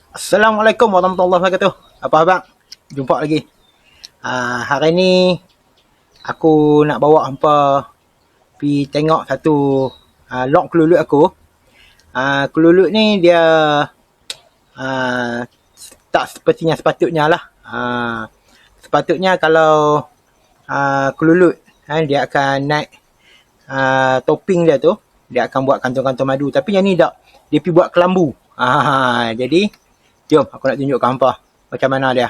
Assalamualaikum warahmatullahi wabarakatuh. Apa abang? Jumpa lagi. Hari ni aku nak bawa hampa pi tengok satu lok kelulut aku. Kelulut ni dia tak sepertinya sepatutnya lah. Sepatutnya kalau kelulut dia akan naik topping dia tu, dia akan buat kantong-kantong madu. Tapi yang ni tak. Dia pi buat kelambu. Jadi jom aku nak tunjukkan hampa macam mana dia.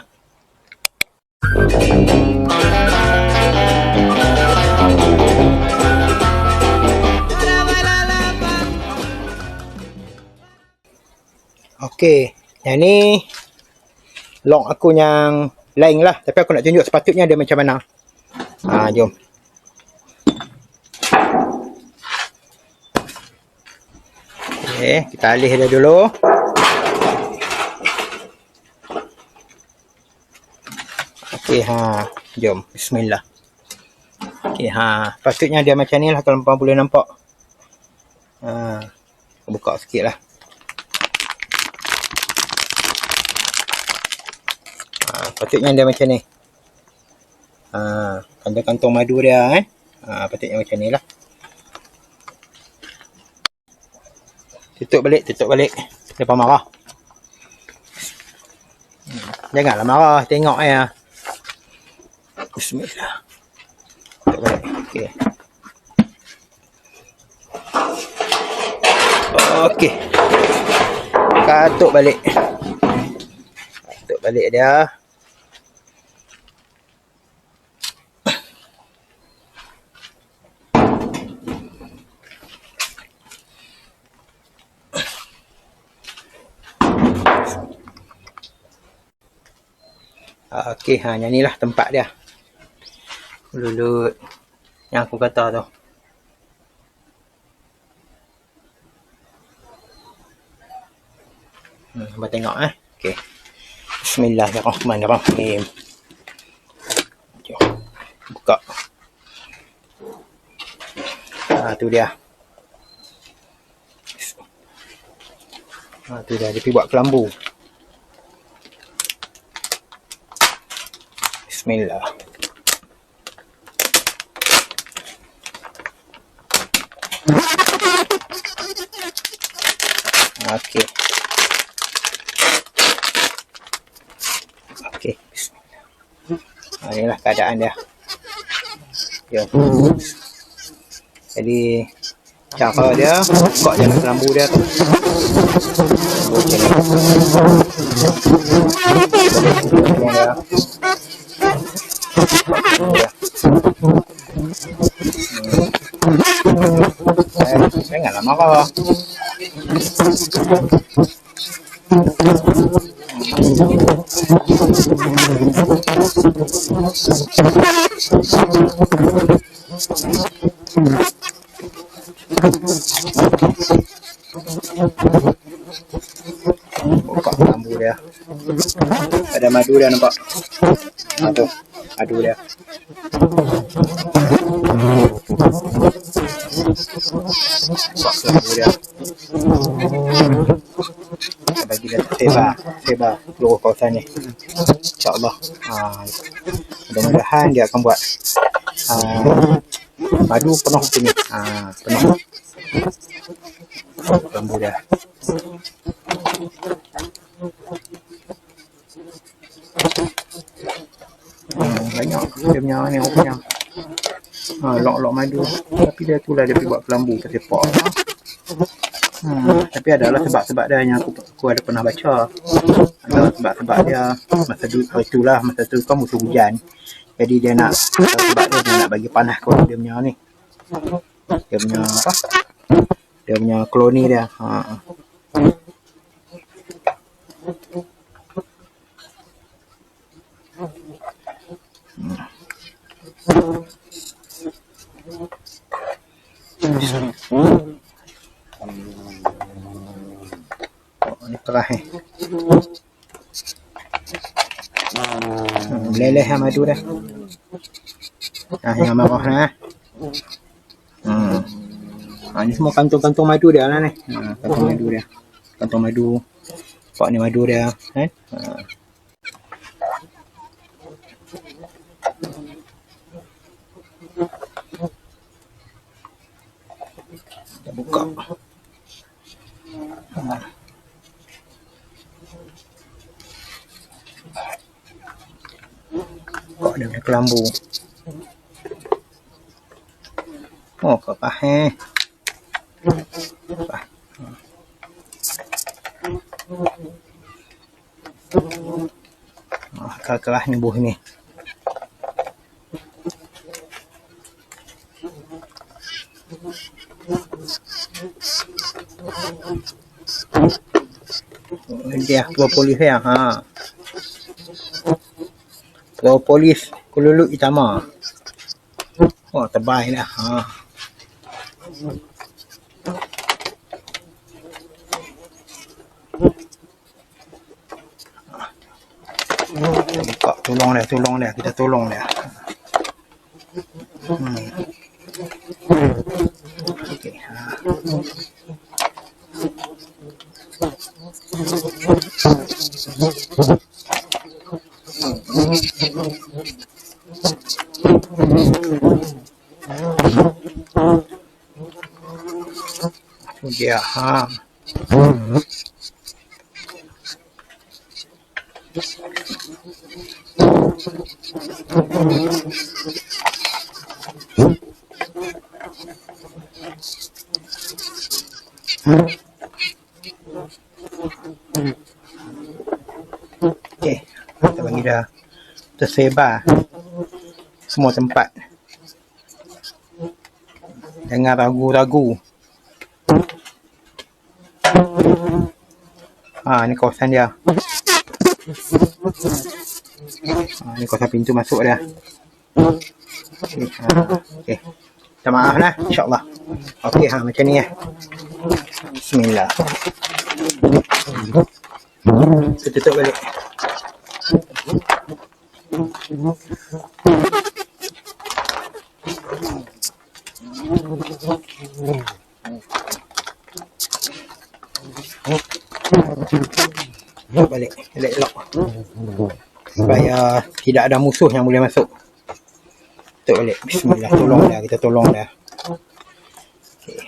Okey, yang ni lok aku yang lain lah, tapi aku nak tunjuk sepatutnya dia macam mana. Jom. Okey, kita alih dia dulu. Okey, jom. Bismillah. Okey, patutnya dia macam ni lah kalau hampa boleh nampak. Buka sikit lah. Patutnya dia macam ni. Kantong-kantong madu dia patutnya macam ni lah. Tutup balik. Lepas marah. Janganlah marah, tengok ya. Bismillah. Tutup balik. Okey. Okey. Katuk balik. Katuk balik dia. Okey, yang ni lah tempat dia. Kelulut yang aku kata tu. Cuba tengok Okey. Bismillahirrahmanirrahim. Jom. Buka. Tu dia. Tu dia, dia pergi buat kelambu. Bismillah. Okey. Okey, bismillah. Inilah keadaan dia. Jom. Jadi cara dia buka jalan kelambu dia tu. Janganlah marah. Buka lambu dia. Ada madu dia, nampak? Tu, madu dia. Buka lambu dia. Bagi dia sebar seluruh kawasan ni. InsyaAllah. Mudah-mudahan dia akan buat madu penuh sini. Penuh lambu dia. Banyak dia punya ni, punya lok-lok madu. Tapi dia tu lah dia pergi buat kelambu tersepak. Tapi adalah sebab-sebab dia yang aku ada pernah baca. Ada sebab-sebab dia masa tu kan musim hujan. Jadi dia nak sebab dia nak bagi panas kalau dia punya ni. Dia punya apa? Dia punya koloni dia. Ni kerah ni. Meleleh madu dah. Yang marah Ni semua kantong-kantong madu dia lah ni. Kantong madu dia. Kantong madu Nampak ni madu dia kan. Kita buka. Buka dia punya kelambu. Oh, kapah kapah. Kerah ni buah ni. Dia propolis ya. Propolis Kululu Utama. Oh, tebal dah. Kita buka, tolong dia, kita tolong dia. Okey. Dia okey, kita bagi dah tersebar semua tempat. Jangan ragu-ragu. Ni kawasan dia. Ni kawasan pintu masuk dia. Okey. Minta maaf lah, insyaAllah. Okey, macam ni ya. Bismillah. Kita tutup balik. Balik, elok-elok supaya tidak ada musuh yang boleh masuk. Tutup balik. Bismillah, tolong dah, kita tolong dah. Okay.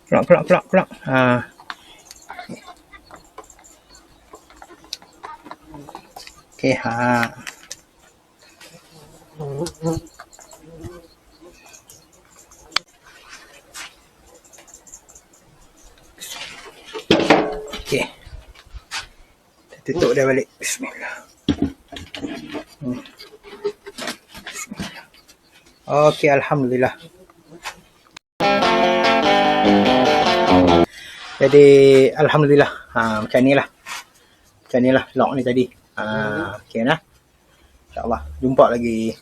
Pelak. Okay, Okey. Kita tutup dia balik. Bismillah. Okey, alhamdulillah. Jadi alhamdulillah. Macam ni lah lock ni tadi. Okey nah. InsyaAllah jumpa lagi.